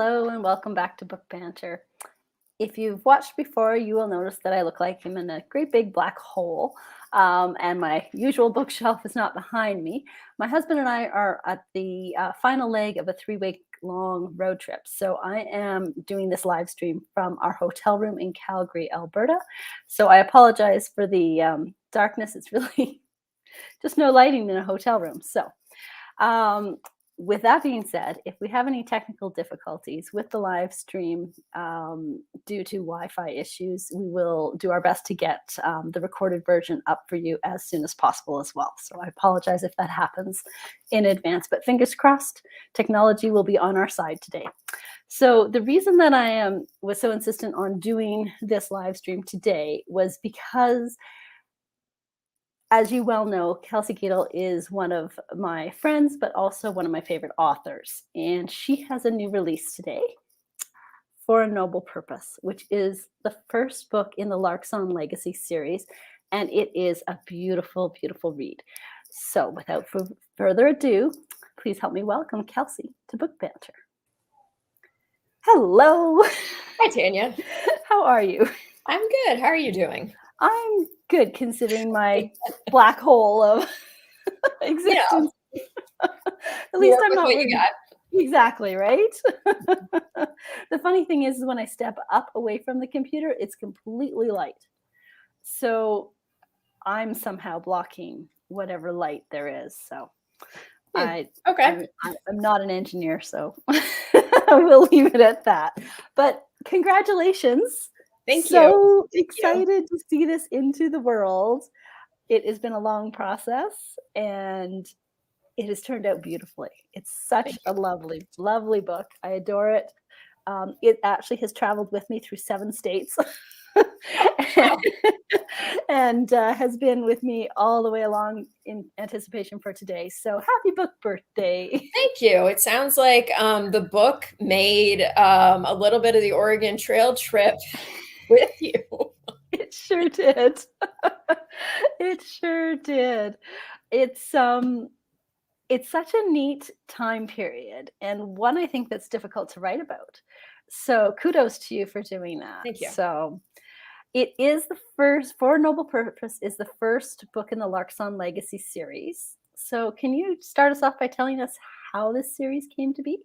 Hello and welcome back to Book Banter. If you've watched before, you will notice that I look like I'm in a great big black hole, and my usual bookshelf is not behind me. My husband and I are at the final leg of a 3-week long road trip. So I am doing this live stream from our hotel room in Calgary, Alberta. So I apologize for the darkness. It's really just no lighting in a hotel room. So um, with that being said, if we have any technical difficulties with the live stream due to Wi-Fi issues, we will do our best to get the recorded version up for you as soon as possible as well. So I apologize if that happens in advance, but fingers crossed, technology will be on our side today. So the reason that I was so insistent on doing this live stream today was because, as you well know, Kelsey Gietl is one of my friends, but also one of my favorite authors. And she has a new release today, For a Noble Purpose, which is the first book in the Larksong Legacy series. And it is a beautiful, beautiful read. So without further ado, please help me welcome Kelsey to Book Banter. Hello. Hi, Tanya. How are you? I'm good. How are you doing? I'm good, considering my black hole of existence. At least I'm not what you got. Exactly, right? The funny thing is when I step up away from the computer, it's completely light. So I'm somehow blocking whatever light there is. So I'm not an engineer, so we'll leave it at that. But congratulations. Thank you. So excited to see this into the world. It has been a long process and it has turned out beautifully. It's such a lovely, lovely book. I adore it. It actually has traveled with me through 7 states and has been with me all the way along in anticipation for today. So happy book birthday. Thank you. It sounds like the book made a little bit of the Oregon Trail trip with you. It sure did. It sure did. It's such a neat time period, and one I think that's difficult to write about. So kudos to you for doing that. Thank you. So it is the first, For a Noble Purpose is the first book in the Larksong Legacy series. So can you start us off by telling us how this series came to be?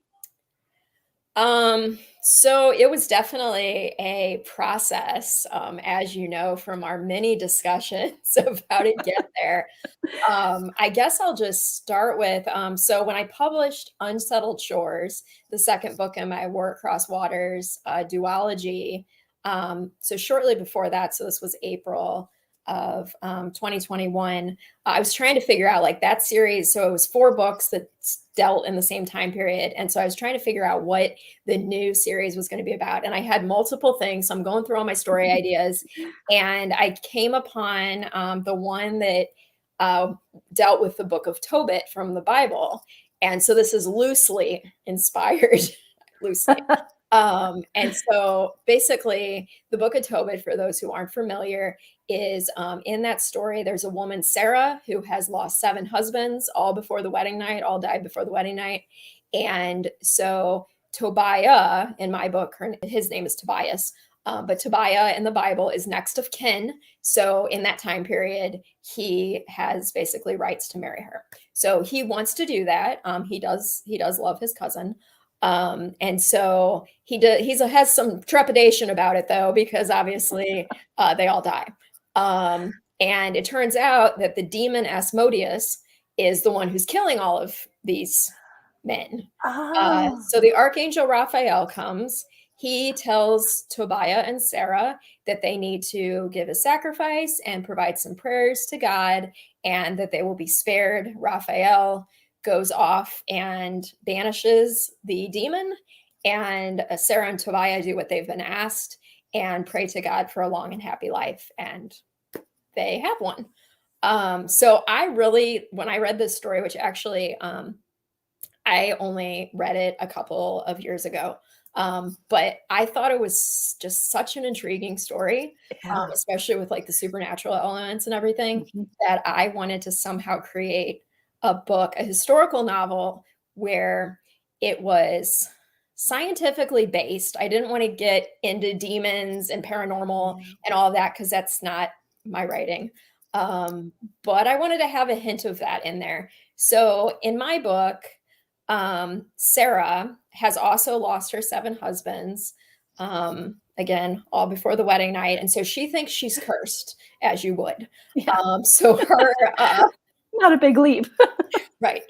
So it was definitely a process, as you know, from our many discussions of how to get there. I guess I'll just start with, so when I published Unsettled Shores, the second book in my War Across Waters duology, so shortly before that, so this was April of 2021, I was trying to figure out like that series. So it was 4 books that dealt in the same time period. And so I was trying to figure out what the new series was going to be about. And I had multiple things. So I'm going through all my story ideas. And I came upon the one that dealt with the book of Tobit from the Bible. And so this is loosely inspired, loosely. And so basically the book of Tobit, for those who aren't familiar, is in that story, there's a woman, Sarah, who has lost 7 husbands, all before the wedding night, all died before the wedding night. And so Tobiah, in my book, his name is Tobias, but Tobiah in the Bible is next of kin. So in that time period, he has basically rights to marry her. So he wants to do that. He does love his cousin. And so he has some trepidation about it, though, because obviously they all die. And it turns out that the demon Asmodeus is the one who's killing all of these men. So the archangel Raphael comes. He tells Tobiah and Sarah that they need to give a sacrifice and provide some prayers to God, and that they will be spared. Raphael goes off and banishes the demon, and Sarah and Tobiah do what they've been asked and pray to God for a long and happy life, and they have one. So I really, when I read this story, which actually I only read it a couple of years ago, but I thought it was just such an intriguing story, especially with like the supernatural elements and everything, that I wanted to somehow create a book, a historical novel, where it was scientifically based. I didn't want to get into demons and paranormal Yeah. and all of that because that's not my writing. Um, but I wanted to have a hint of that in there. So in my book, Sarah has also lost her 7 husbands. Again, all before the wedding night. And so she thinks she's cursed, as you would. Yeah. So her, Not a big leap. right.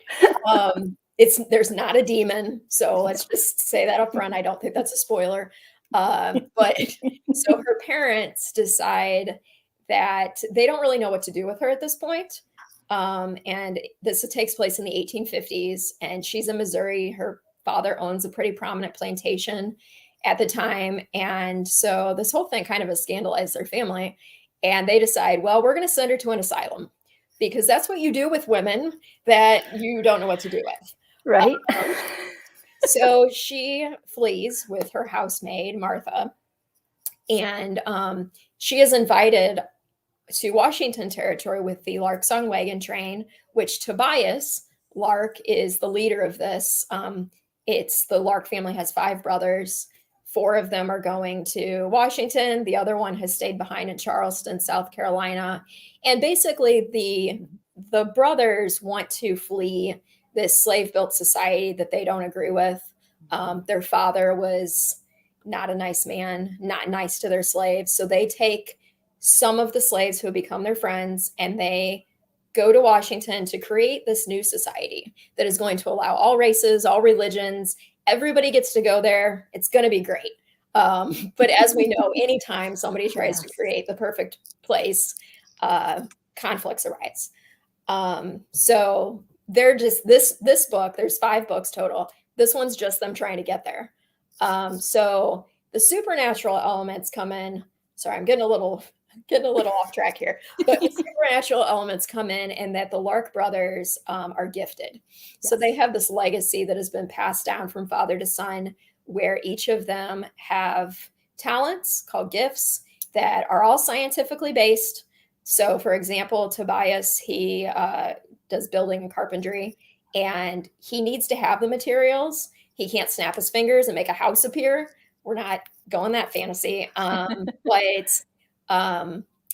There's not a demon, so let's just say that up front. I don't think that's a spoiler. But so her parents decide that they don't really know what to do with her at this point. And this takes place in the 1850s, and she's in Missouri. Her father owns a pretty prominent plantation at the time. And so this whole thing kind of has scandalized their family. And they decide, well, we're going to send her to an asylum because that's what you do with women that you don't know what to do with. Right. So she flees with her housemaid, Martha, and she is invited to Washington Territory with the Larksong wagon train, which Tobias Lark is the leader of this. It's the Lark family has 5 brothers. 4 of them are going to Washington. The other one has stayed behind in Charleston, South Carolina. And basically the brothers want to flee this slave-built society that they don't agree with. Their father was not a nice man, not nice to their slaves. So they take some of the slaves who have become their friends and they go to Washington to create this new society that is going to allow all races, all religions, everybody gets to go there. It's going to be great. But as we know, anytime somebody tries to create the perfect place, conflicts arise. So they're just this book, there's 5 books total. This one's just them trying to get there. So the supernatural elements come in. Sorry, I'm getting a little off track here, but the supernatural elements come in and that the Lark brothers are gifted. Yes. So they have this legacy that has been passed down from father to son, where each of them have talents called gifts that are all scientifically based. So for example, Tobias, he does building and carpentry, and he needs to have the materials. He can't snap his fingers and make a house appear. We're not going that fantasy. But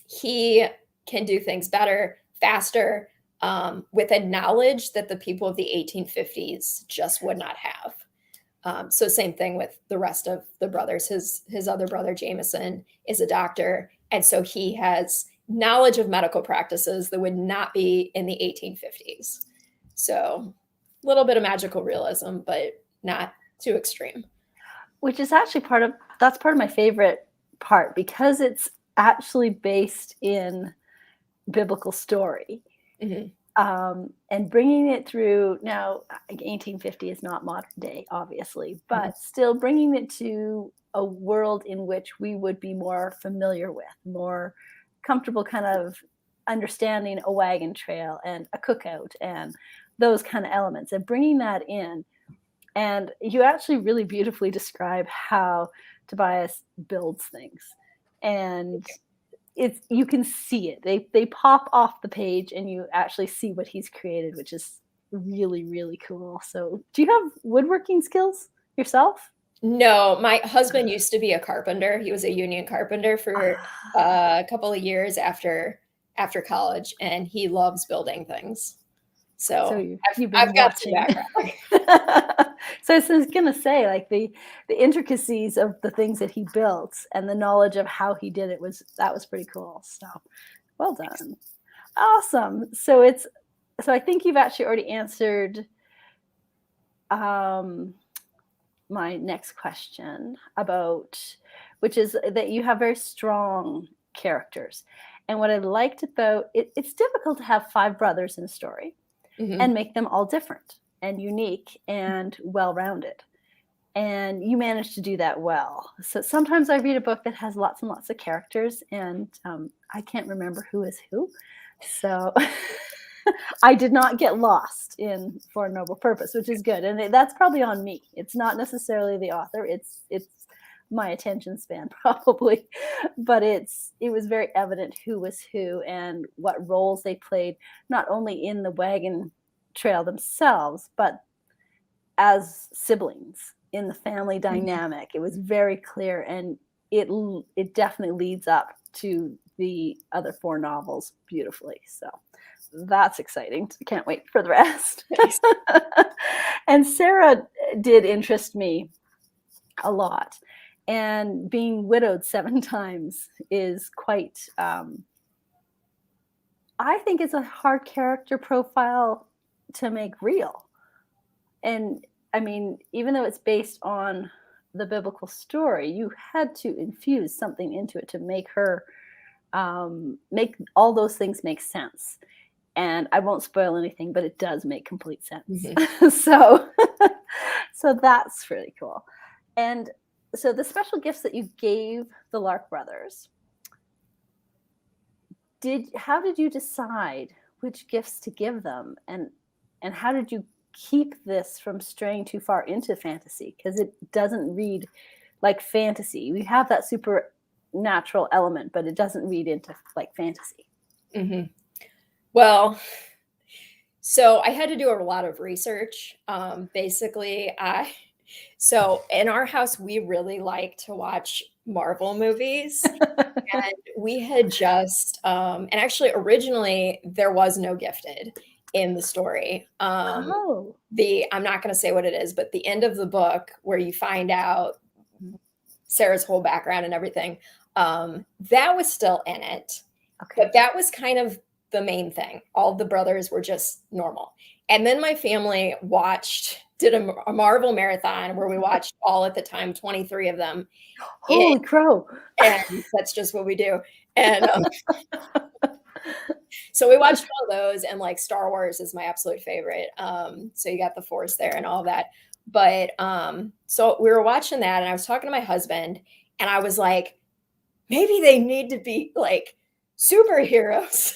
he can do things better, faster, with a knowledge that the people of the 1850s just would not have. So same thing with the rest of the brothers. His other brother, Jameson, is a doctor. And so he has knowledge of medical practices that would not be in the 1850s. So a little bit of magical realism, but not too extreme. Which is actually that's part of my favorite part, because it's actually based in biblical story. Mm-hmm. And bringing it through now, 1850 is not modern day, obviously, but mm-hmm. still bringing it to a world in which we would be more familiar with, more comfortable kind of understanding a wagon trail and a cookout and those kind of elements, and bringing that in. And you actually really beautifully describe how Tobias builds things, and you can see it. They pop off the page, and you actually see what he's created, which is really, really cool. So, do you have woodworking skills yourself? No, my husband used to be a carpenter. He was a union carpenter for a couple of years after college, and he loves building things. So I've got some background. So I was gonna say, like the intricacies of the things that he built and the knowledge of how he did it was pretty cool. So well done. Awesome. So I think you've actually already answered my next question which is that you have very strong characters. And what I liked about it's difficult to have 5 brothers in a story. Mm-hmm. and make them all different and unique and well-rounded. And you managed to do that well. So sometimes I read a book that has lots and lots of characters, and I can't remember who is who. So I did not get lost in For a Noble Purpose, which is good. And that's probably on me. It's not necessarily the author. It's my attention span probably, but it was very evident who was who and what roles they played, not only in the wagon trail themselves, but as siblings in the family dynamic. It was very clear, and it definitely leads up to the other 4 novels beautifully. So that's exciting. Can't wait for the rest. Nice. And Sarah did interest me a lot. And being widowed 7 times is quite, I think it's a hard character profile to make real. And I mean, even though it's based on the biblical story, you had to infuse something into it to make her make all those things make sense. And I won't spoil anything, but it does make complete sense. Mm-hmm. So, so that's really cool. And so the special gifts that you gave the Lark brothers, how did you decide which gifts to give them, and how did you keep this from straying too far into fantasy? Because it doesn't read like fantasy. We have that supernatural element, but it doesn't read into like fantasy. Mm-hmm. Well, so I had to do a lot of research. Basically, so in our house, we really like to watch Marvel movies. And we had just, and actually originally there was no gifted in the story. Oh. I'm not going to say what it is, but the end of the book where you find out Sarah's whole background and everything, that was still in it. Okay. But that was kind of the main thing. All the brothers were just normal. And then my family did a Marvel marathon where we watched all at the time, 23 of them. Holy crow. And that's just what we do. And so we watched all those, and like Star Wars is my absolute favorite. So you got the Force there and all that. But so we were watching that, and I was talking to my husband, and I was like, maybe they need to be like superheroes.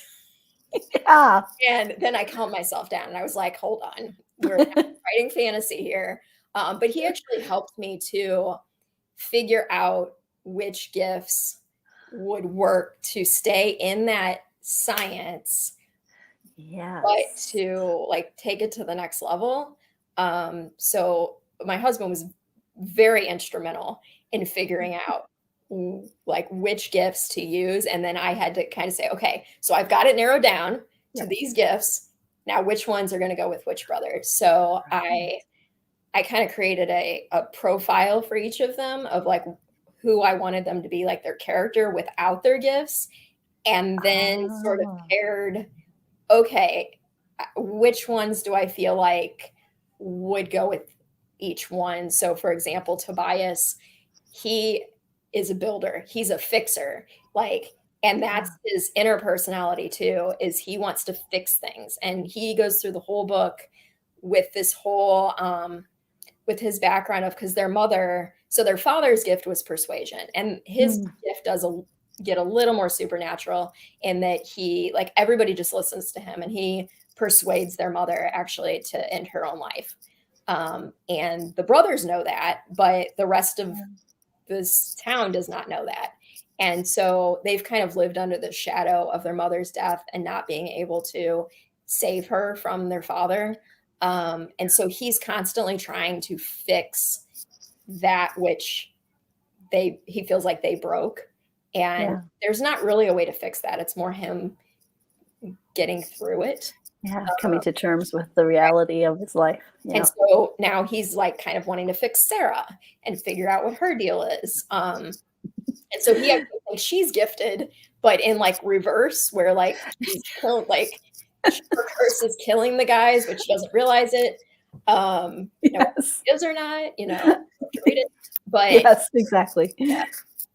Yeah. And then I calmed myself down, and I was like, hold on, we're writing fantasy here. But he actually helped me to figure out which gifts would work to stay in that science, Yes. but to like take it to the next level. So my husband was very instrumental in figuring out like which gifts to use. And then I had to kind of say, okay, so I've got it narrowed down to these gifts. Now, which ones are going to go with which brothers? So I kind of created a profile for each of them of like who I wanted them to be, like their character without their gifts. And then sort of paired, okay, which ones do I feel like would go with each one? So for example, Tobias, he is a builder. He's a fixer. And that's his inner personality too, is he wants to fix things. And he goes through the whole book with this whole, with his background of, because their father's gift was persuasion, and his gift does get a little more supernatural in that he, like, everybody just listens to him, and he persuades their mother actually to end her own life. And the brothers know that, but the rest of this town does not know that. And so they've kind of lived under the shadow of their mother's death and not being able to save her from their father. And so he's constantly trying to fix that which he feels like they broke. And there's not really a way to fix that. It's more him getting through it. Yeah, coming to terms with the reality of his life. Yeah. And so now he's like kind of wanting to fix Sarah and figure out what her deal is. And so he actually thinks she's gifted, but in like reverse, where like she's like her curse is killing the guys, but she doesn't realize it. Is or not, you know, read it. But yes, exactly. Yeah.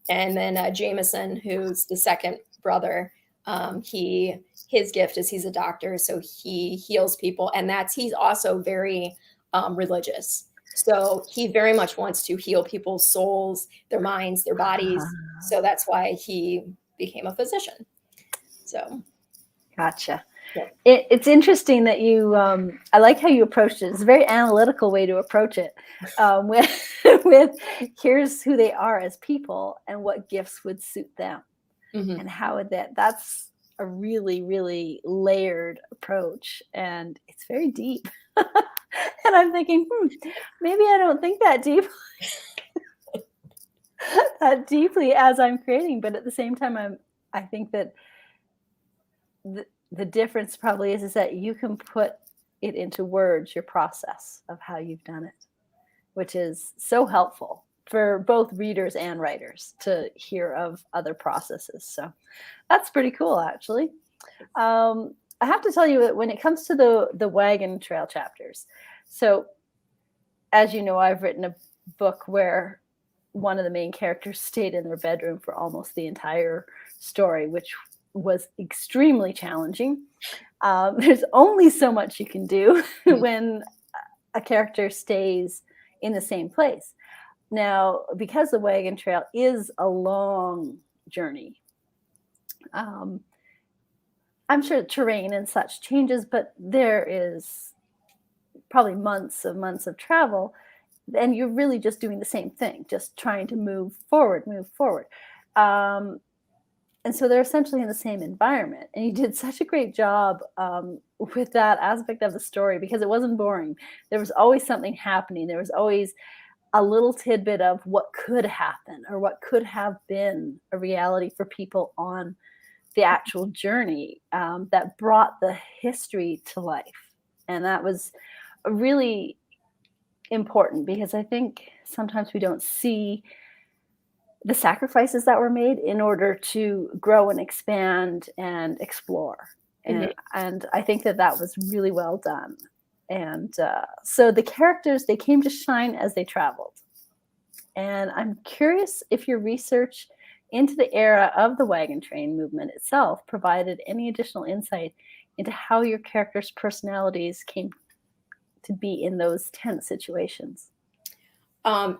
And then Jameson, who's the second brother, his gift is he's a doctor, so he heals people, and he's also very religious. So he very much wants to heal people's souls, their minds, their bodies. So that's why he became a physician. So, gotcha. Yeah. It's interesting that you. I like how you approached it. It's a very analytical way to approach it. With here's who they are as people and what gifts would suit them, and how would that's a really, really layered approach, and it's very deep. And I'm thinking, maybe I don't think that that deeply as I'm creating, but at the same time, I think that the difference probably is that you can put it into words, your process of how you've done it, which is so helpful for both readers and writers to hear of other processes. So that's pretty cool, actually. I have to tell you that when it comes to the wagon trail chapters, so as you know, I've written a book where one of the main characters stayed in their bedroom for almost the entire story, which was extremely challenging. There's only so much you can do when a character stays in the same place. Now, because the wagon trail is a long journey, um, I'm sure terrain and such changes, but there is probably months of travel, and you're really just doing the same thing, just trying to move forward, move forward. Um, and so they're essentially in the same environment. And you did such a great job with that aspect of the story because it wasn't boring. There was always something happening. There was always a little tidbit of what could happen or what could have been a reality for people on the actual journey that brought the history to life. And that was really important because I think sometimes we don't see the sacrifices that were made in order to grow and expand and explore. And I think that was really well done. And so the characters, they came to shine as they traveled. And I'm curious if your research into the era of the wagon train movement itself provided any additional insight into how your characters' personalities came to be in those tense situations.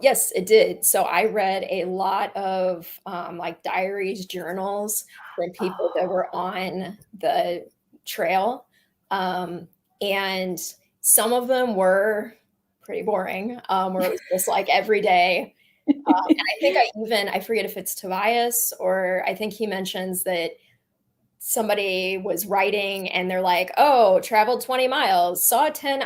Yes, it did. So I read a lot of like diaries, journals from people that were on the trail. And some of them were pretty boring, where it was just like every day. And I think I forget if it's Tobias or I think he mentions that somebody was writing and they're like, oh, traveled 20 miles, saw 10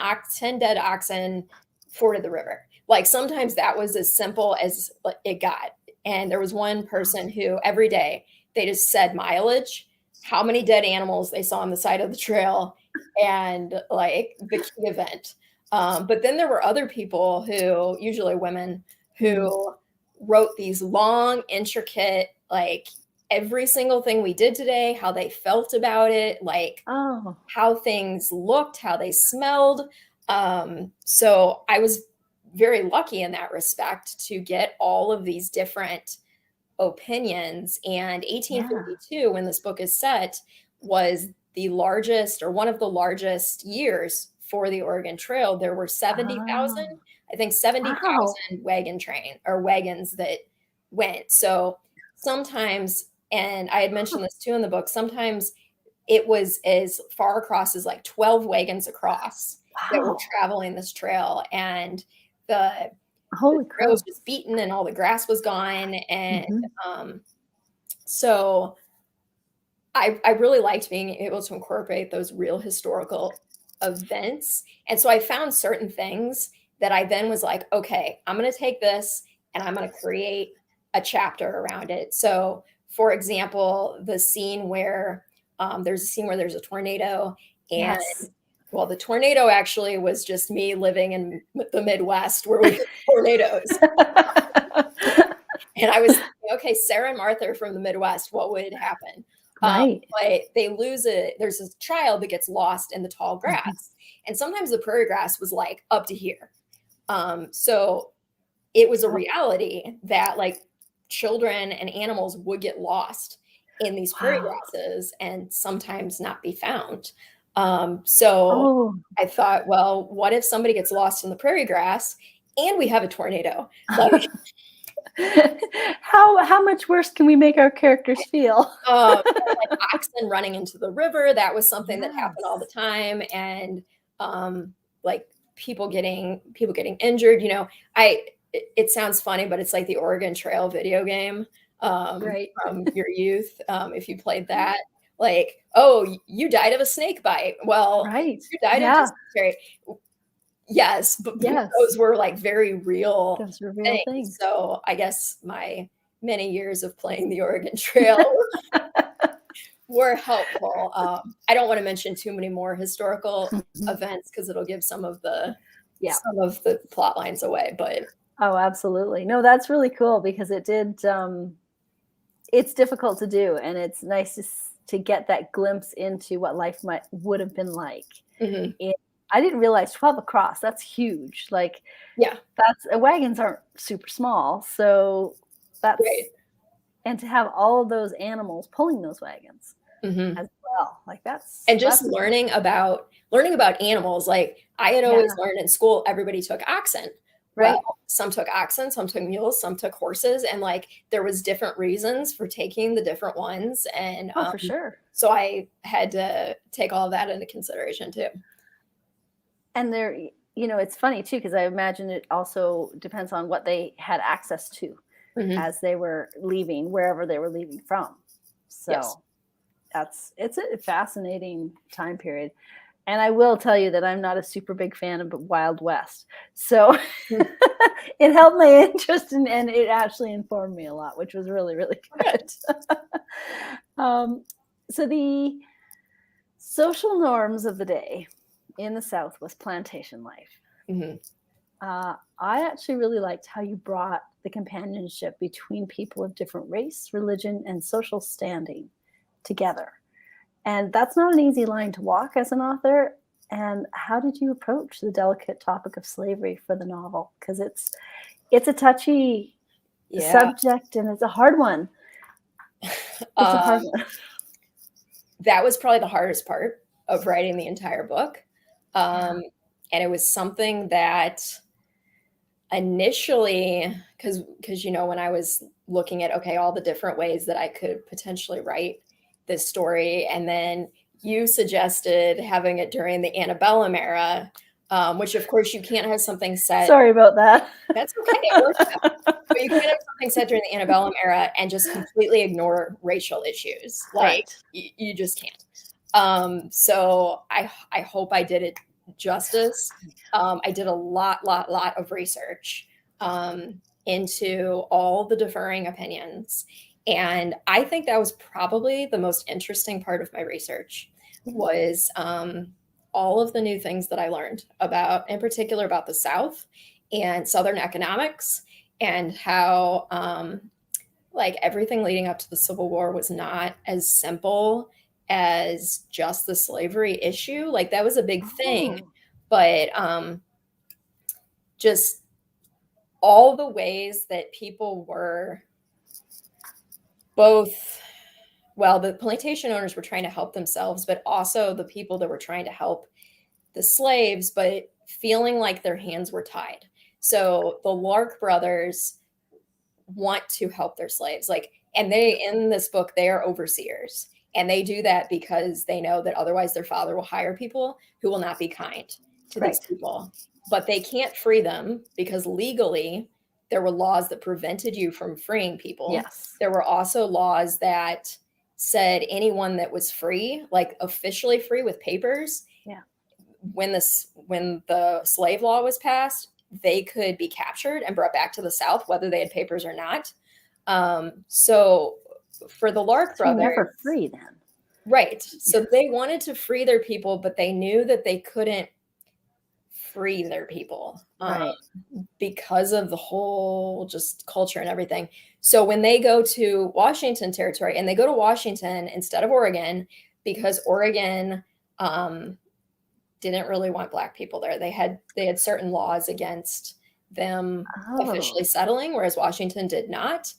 dead oxen, forded the river. Like sometimes that was as simple as it got. And there was one person who every day they just said mileage, how many dead animals they saw on the side of the trail, and like the key event. But then there were other people who, usually women, who wrote these long, intricate, like every single thing we did today, how they felt about it, like how things looked, how they smelled. So I was very lucky in that respect to get all of these different opinions. And 1852, when this book is set, was the largest or one of the largest years for the Oregon Trail. There were 70,000, I think 70,000 wagons that went. So sometimes, and I had mentioned this too in the book, sometimes it was as far across as like 12 wagons across that were traveling this trail. And the trail was just beaten and all the grass was gone. And so I really liked being able to incorporate those real historical events. And so I found certain things that I then was like, okay, I'm going to take this and I'm going to create a chapter around it. So, for example, the scene where there's a tornado, and well, the tornado actually was just me living in the Midwest where we get tornadoes. And I was thinking, okay, Sarah and Martha are from the Midwest. What would happen? But they lose it. There's a child that gets lost in the tall grass. And sometimes the prairie grass was like up to here. So it was a reality that like children and animals would get lost in these prairie grasses and sometimes not be found. So I thought, well, what if somebody gets lost in the prairie grass and we have a tornado? Like, how much worse can we make our characters feel? Like oxen running into the river, that was something that happened all the time. And like people getting injured, it sounds funny, but it's like the Oregon Trail video game from your youth. If you played that, like, oh, you died of a snake bite. Well, you died of dysentery. Yes, but Yes, those were like very real those are real things. things. So I guess my many years of playing the Oregon Trail were helpful. I don't want to mention too many more historical events because it'll give Yeah. some of the plot lines away. But Oh, absolutely. No, that's really cool because it did. It's difficult to do, and it's nice to get that glimpse into what life would have been like. mhm, And I didn't realize 12 across. That's huge. Like yeah, that's wagons aren't super small, so right. that's and to have all of those animals pulling those wagons Mhm. as well. Like And just that's learning about animals, like, I had yeah, always learned in school, everybody took oxen. Well, right. some took oxen, some took mules, some took horses, and, like, there was different reasons for taking the different ones, and, Oh, for sure. so I had to take all of that into consideration too. And it's funny too because I imagine it also depends on what they had access to Mhm. as they were leaving wherever they were leaving from. Yes. So it's a fascinating time period. And I will tell you that I'm not a super big fan of Wild West. So Mm. it helped my interest and it actually informed me a lot, which was really, really Good. good. um, so the social norms of the day in the South was plantation life. Mhm. I actually really liked how you brought the companionship between people of different race, religion, and social standing together. And that's not an easy line to walk as an author. And how did you approach the delicate topic of slavery for the novel? Because it's a touchy Yeah. subject and it's a hard one. It's a hard Um, one. that was probably the hardest part of writing the entire book, Yeah. and it was something that initially, when I was looking at, okay, all the different ways that I could potentially write this story, and then you suggested having it during the antebellum era, which of course you can't have something set. Sorry about that. That's okay, it worked out. But you can't have something set during the antebellum era and just completely ignore racial issues. Like, Right. you just can't. So I hope I did it justice. I did a lot of research into all the differing opinions, and I think that was probably the most interesting part of my research was all of the new things that I learned about, in particular, about the South and Southern economics, and how like everything leading up to the Civil War was not as simple as just the slavery issue. Like that was a big thing, Oh. but just all the ways that people were both, well, the plantation owners were trying to help themselves, but also the people that were trying to help the slaves, but feeling like their hands were tied. So the Lark brothers want to help their slaves. Like, and they, in this book, they are overseers. And they do that because they know that otherwise their father will hire people who will not be kind to these Right. people. But they can't free them because legally there were laws that prevented you from freeing people. Yes. There were also laws that said anyone that was free, like officially free with papers, Yeah. when the slave law was passed, they could be captured and brought back to the South, whether they had papers or not. So for the Lark So you're brothers, never free then. right? So Yes. they wanted to free their people, but they knew that they couldn't free their people Right. because of the whole just culture and everything. So when they go to Washington territory, and they go to Washington instead of Oregon, because Oregon didn't really want black people there. They had certain laws against them officially Oh. settling, whereas Washington did not.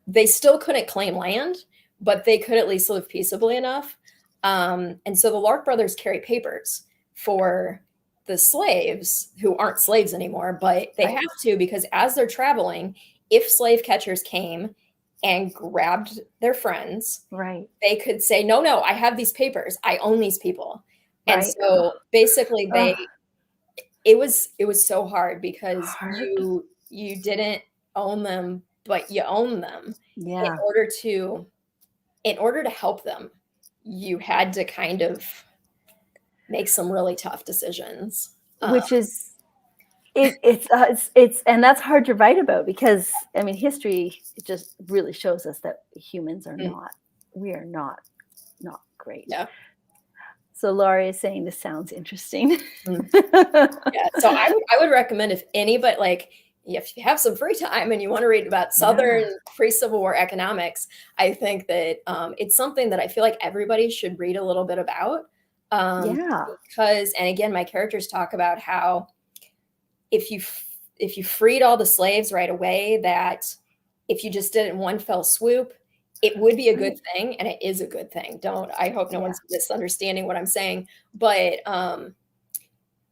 They still couldn't claim land, but they could at least live peaceably enough. And so the Lark brothers carry papers for the slaves who aren't slaves anymore, but they Right. have to because as they're traveling, if slave catchers came and grabbed their friends, Right. they could say, no, no, I have these papers. I own these people. And Right. so basically Oh, it was so hard because hard. you didn't own them, but you own them. In Yeah. order to in order to help them, you had to kind of make some really tough decisions. Which is It's and that's hard to write about because I mean history just really shows us that humans are Mm, not we are not great. yeah. So Laurie is saying this sounds interesting. Mm. Yeah, so I would recommend if anybody like if you have some free time and you want to read about Southern Yeah. pre-Civil War economics, I think that it's something that I feel like everybody should read a little bit about. Yeah. Because, and again, my characters talk about how if you if you freed all the slaves right away, that if you just did it in one fell swoop, it would be a good Right. thing, and it is a good thing. Don't I hope no Yeah. one's misunderstanding what I'm saying, but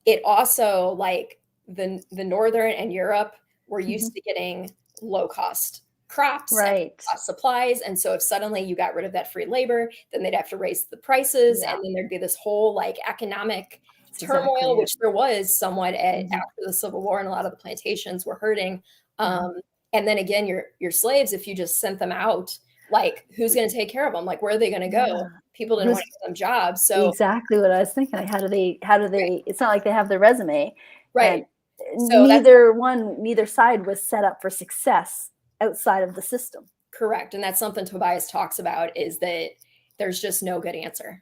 it also like the northern and Europe were Mhm. used to getting low cost crops and Right. cost supplies. And so if suddenly you got rid of that free labor, then they'd have to raise the prices. Yeah. And then there'd be this whole like economic That's exactly turmoil, it. which there was somewhat Mhm. after the Civil War, and a lot of the plantations were hurting. Mhm. And then again, your slaves, if you just sent them out, like who's going to take care of them? Like where are they going to go? Yeah. People didn't want Who's to give them jobs. So exactly what I was thinking. Like, how do right, they it's not like they have their resume right. and So that's neither side was set up for success outside of the system. correct, and that's something Tobias talks about is that there's just no good answer,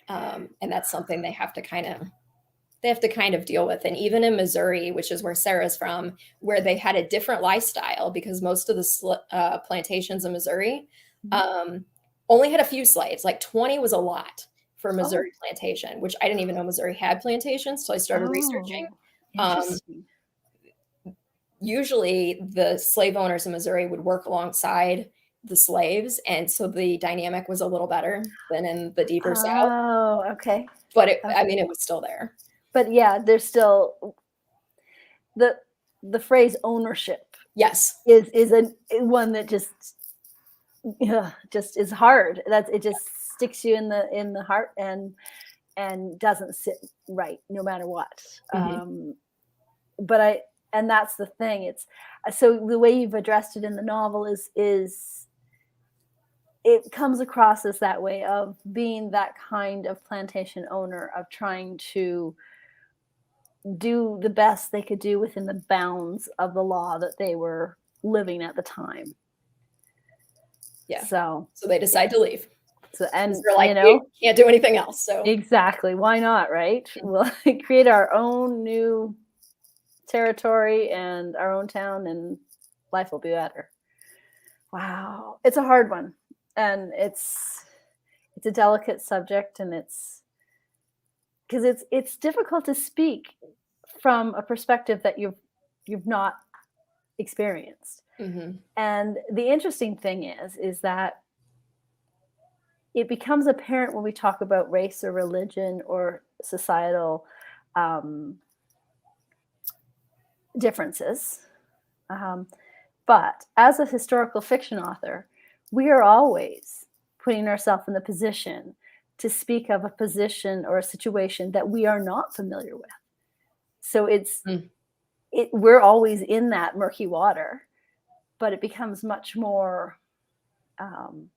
and that's something they have to kind of deal with. And even in Missouri, which is where Sarah's from, where they had a different lifestyle because most of the plantations in Missouri Mhm. um, only had a few slaves. Like 20 was a lot for Oh, Missouri plantation, which I didn't even know Missouri had plantations until I started researching. oh, Um, interesting. Usually the slave owners in Missouri would work alongside the slaves, and so the dynamic was a little better than in the deeper South, Oh, okay. but I Okay. mean, it was still there. But yeah, there's still the the phrase ownership Yes. is a one that yeah, just is hard. That's it just sticks you in the heart and doesn't sit right no matter what. Mhm. But I and that's the thing. It's so the way you've addressed it in the novel is it comes across as that way of being that kind of plantation owner of trying to do the best they could do within the bounds of the law that they were living at the time. Yeah. So, So they yeah. decide to leave So, because and they're like, "We can't do anything else." So exactly, why not, right? We'll create our own new territory and our own town, and life will be better. Wow, it's a hard one, and it's a delicate subject, and it's because it's difficult to speak from a perspective that you've not experienced. mhm. And the interesting thing is that it becomes apparent when we talk about race or religion or societal um, differences. Um, but as a historical fiction author, we are always putting ourselves in the position to speak of a position or a situation that we are not familiar with. So Mm. we're always in that murky water, but it becomes much more um,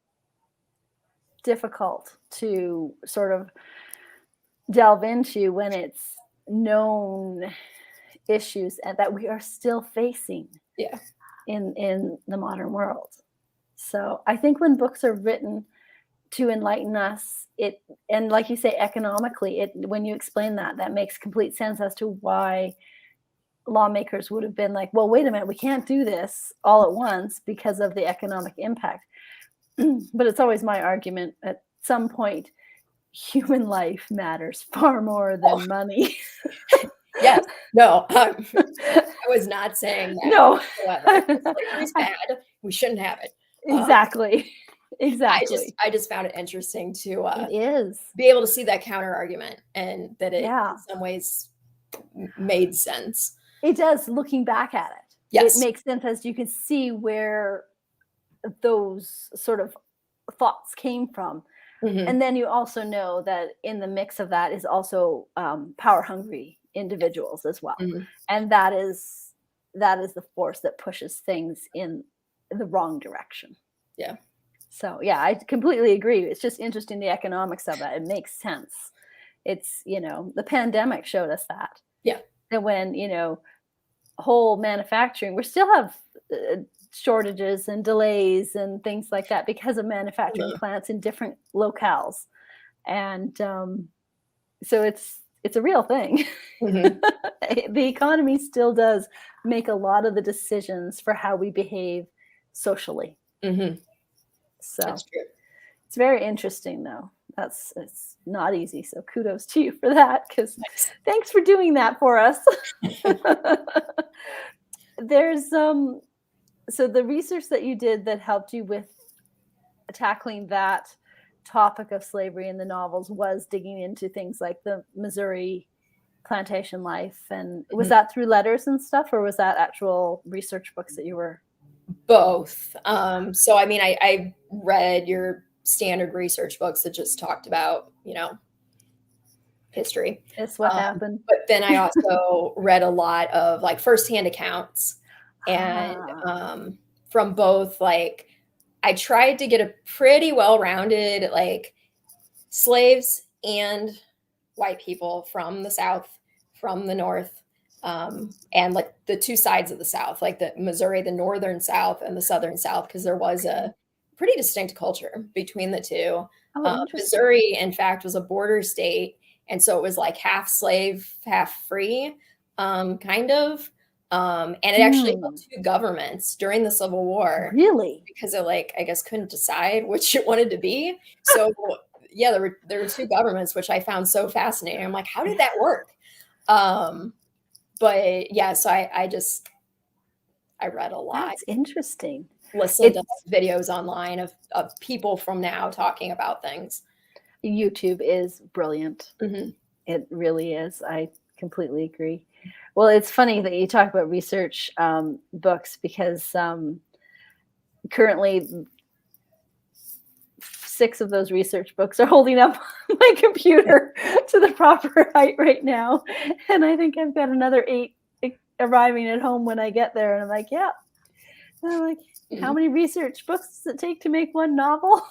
difficult to sort of delve into when it's known issues and that we are still facing Yeah. in the modern world. So I think when books are written to enlighten us, it and like you say, economically, it when you explain that, that makes complete sense as to why lawmakers would have been like, well, wait a minute, we can't do this all at once because of the economic impact. But it's always my argument at some point, human life matters far more Oh, than money. yes. No, I was not saying that No. whatsoever. Slavery's bad. We shouldn't have it. Uh, Exactly. Exactly. I just found it interesting to It is. be able to see that counter argument and that it in Yeah. some ways made sense. It does looking back at it. It Yes. makes sense as you can see where those sort of thoughts came from. Mhm. And then you also know that in the mix of that is also power hungry Yes. individuals as well. Mhm. And that is the force that pushes things in the wrong direction. Yeah. So yeah, I completely agree. It's just interesting the economics of it. It makes sense. It's, the pandemic showed us that. Yeah. That when, whole manufacturing, we still have shortages and delays and things like that because of manufacturing Mhm. plants in different locales. And so it's a real thing. Mhm. The economy still does make a lot of the decisions for how we behave socially. Mhm. So That's true. it's very interesting, though. It's not easy. So kudos to you for that, because Nice. thanks for doing that for us. There's so the research that you did that helped you with tackling that topic of slavery in the novels was digging into things like the Missouri plantation life. And was Mhm. that through letters and stuff, or was that actual research books that you were? Both. So I mean, I read your standard research books that just talked about, history. It's what Um, happened. but then I also read a lot of like firsthand accounts and Ah, from both like I tried to get a pretty well-rounded like slaves and white people from the South, from the North, and like the two sides of the South, like the Missouri, the northern South and the southern South, because there was okay. a pretty distinct culture between the two. Oh, interesting. Missouri, in fact, was a border state, and so it was like half slave, half free, kind of. And it actually Hmm. had two governments during the Civil War Really? because it like I guess couldn't decide which it wanted to be. So yeah, there were two governments, which I found so fascinating. I'm like, how did that work? Um, but yeah, so I read a lot, That's interesting. listened to It's videos online of people from now talking about things. YouTube is brilliant. Mhm. It really is. I completely agree. Well, it's funny that you talk about research books, because currently 6 of those research books are holding up my computer to the proper height right now. And I think I've got another 8 arriving at home when I get there. And I'm like, yeah. And I'm like, how Mhm. many research books does it take to make one novel?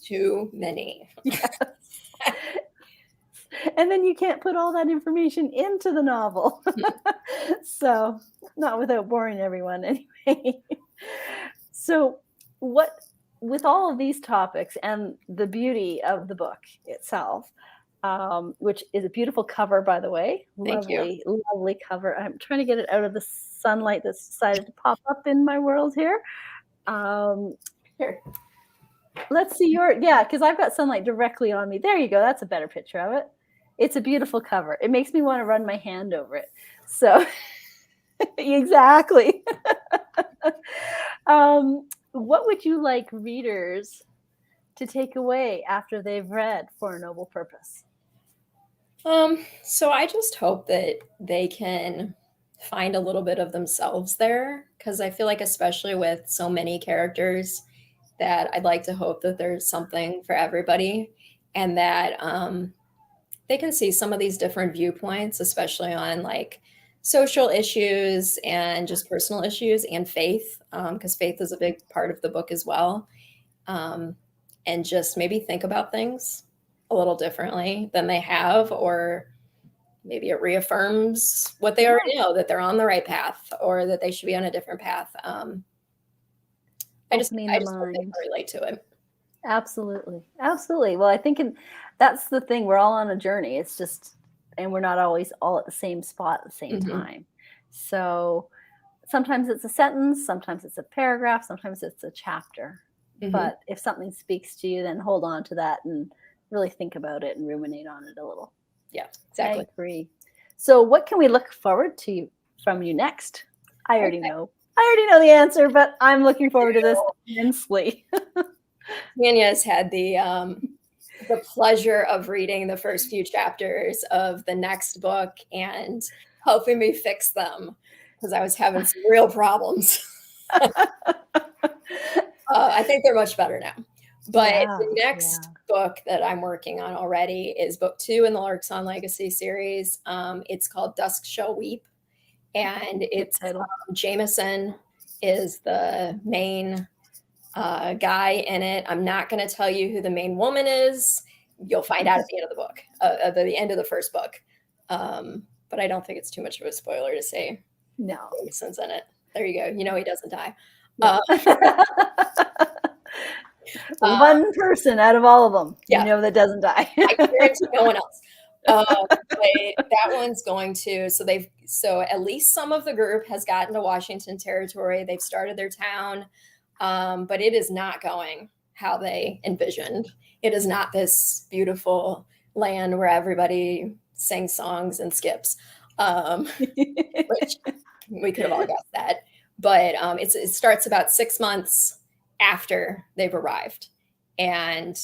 Too many. Yes. And then you can't put all that information into the novel. So, not without boring everyone anyway. So, what, with all of these topics and the beauty of the book itself, which is a beautiful cover, by the way, Thank you. lovely, lovely cover. I'm trying to get it out of the sunlight that's decided to pop up in my world here. Um, Here. let's see your, yeah, because I've got sunlight directly on me. There you go. That's a better picture of it. It's a beautiful cover. It makes me want to run my hand over it. So exactly. What would you like readers to take away after they've read For a Noble Purpose? So I just hope that they can find a little bit of themselves there because I feel like especially with so many characters that I'd like to hope that there's something for everybody and that they can see some of these different viewpoints, especially on like social issues and just personal issues and faith, because faith is a big part of the book as well. Um, and just maybe think about things a little differently than they have, or maybe it reaffirms what they Yeah, already know that they're on the right path or that they should be on a different path. I just opening I the just hope they mind. can relate to it. Absolutely. Absolutely. Well, I think that's the thing. We're all on a journey. It's just, and we're not always all at the same spot at the same Hmm. time. So sometimes it's a sentence, sometimes it's a paragraph, sometimes it's a chapter. Hmm. But if something speaks to you, then hold on to that and really think about it and ruminate on it a little. Yeah, I exactly. agree. So, what can we look forward to from you next? I already Okay. know. I already know the answer, but I'm looking forward to this immensely. Tanya's had the pleasure of reading the first few chapters of the next book and helping me fix them because I was having some real problems. I think they're much better now. But Yeah, the next yeah. book that I'm working on already is book 2 in the Larksong Legacy series. It's called Dusk Shall Weep, and Good it's title. Jameson is the main guy in it. I'm not going to tell you who the main woman is. You'll find out at the end of the book, at the end of the first book. But I don't think it's too much of a spoiler to say. No. Jason's in it. There you go. You know he doesn't die. Yeah. Uh, One person out of all of them, yeah, that doesn't die. I guarantee no one else. But that one's going to, so at least some of the group has gotten to Washington Territory. They've started their town, but it is not going how they envisioned. It is not this beautiful land where everybody sings songs and skips, which we could have all guessed that. But it starts about 6 months after they've arrived. And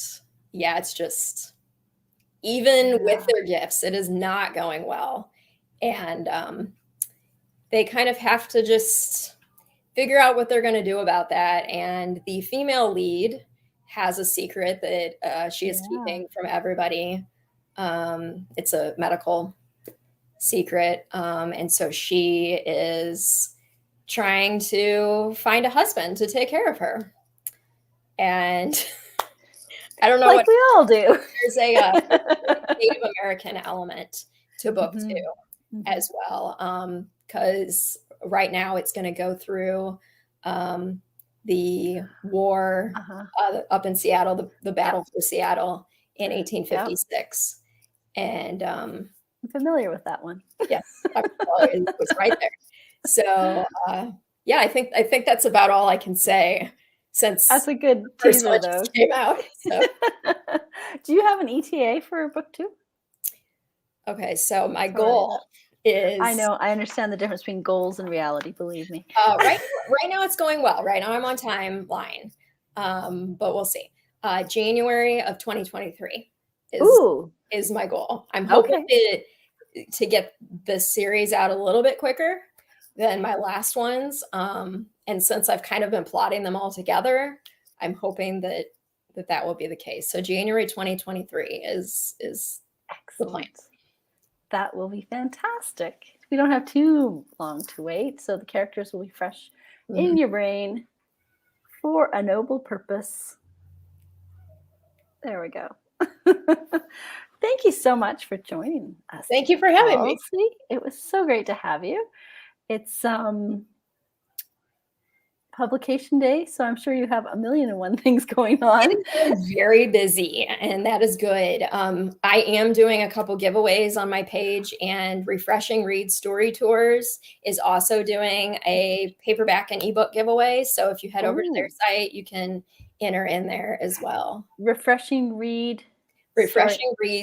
yeah, it's just, even with their gifts, it is not going well. And they kind of have to just figure out what they're going to do about that. And the female lead has a secret that she is keeping from everybody. It's a medical secret. And so she is trying to find a husband to take care of her. And I don't know like we all do. There's a Native American element to book 2 as well, because right now it's going to go through the war up in Seattle, the battle for Seattle in 1856. And I'm familiar with that one. Yes, it was right there. So yeah, I think that's about all I can say, since that's a good teaser though. Came out. So. Do you have an ETA for book 2? Okay, so my goal is, I know, I understand the difference between goals and reality, believe me. Right now it's going well. Right now I'm on timeline, but we'll see. January of 2023 is my goal. I'm hoping to get the series out a little bit quicker than my last ones. And since I've kind of been plotting them all together, I'm hoping that will be the case. So January 2023 is the plan. That will be fantastic. We don't have too long to wait, so the characters will be fresh in your brain for a noble purpose. There we go. Thank you so much for joining us. Thank you for having me. It was so great to have you. It's publication day, so I'm sure you have 1,000,001 things going on. It's very busy, and that is good. I am doing a couple giveaways on my page, and Refreshing Read Story Tours is also doing a paperback and ebook giveaway. So if you head over to their site, you can enter in there as well. Refreshing Reads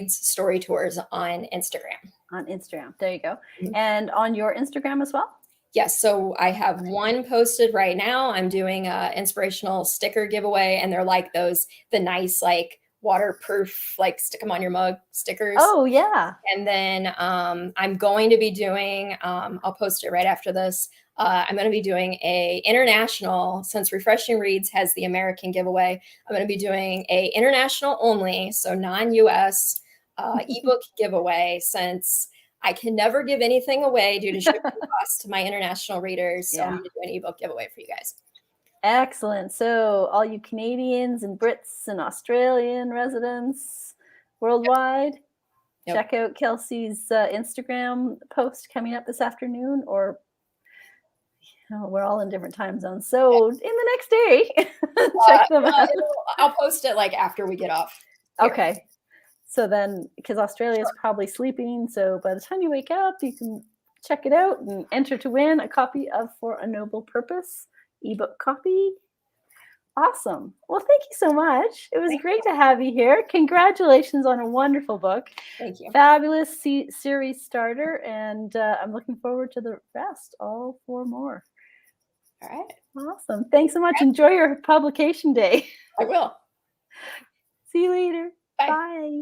Story Tours on Instagram. On Instagram, there you go. And on your Instagram as well? Yes, so I have one posted right now. I'm doing an inspirational sticker giveaway, and they're like the nice, like waterproof, like stick them on your mug stickers. Oh yeah. And then I'm going to be doing, I'll post it right after this. I'm going to be doing a international, since Refreshing Reads has the American giveaway, I'm going to be doing a international only, so non-US ebook giveaway, since I can never give anything away due to shipping costs to my international readers. So I'm going to do an ebook giveaway for you guys. Excellent. So all you Canadians and Brits and Australian residents worldwide, check out Kelsey's Instagram post coming up this afternoon, or we're all in different time zones. So in the next day, check them out. I'll post it like after we get off here. Okay. So then, because Australia is probably sleeping, so by the time you wake up, you can check it out and enter to win a copy of For a Noble Purpose ebook copy. Awesome. Well, thank you so much. It was great to have you here. Congratulations on a wonderful book. Thank you. Fabulous series starter, and I'm looking forward to the rest, all 4 more. All right. Awesome. Thanks so much. Enjoy your publication day. I will. See you later. Bye. Bye.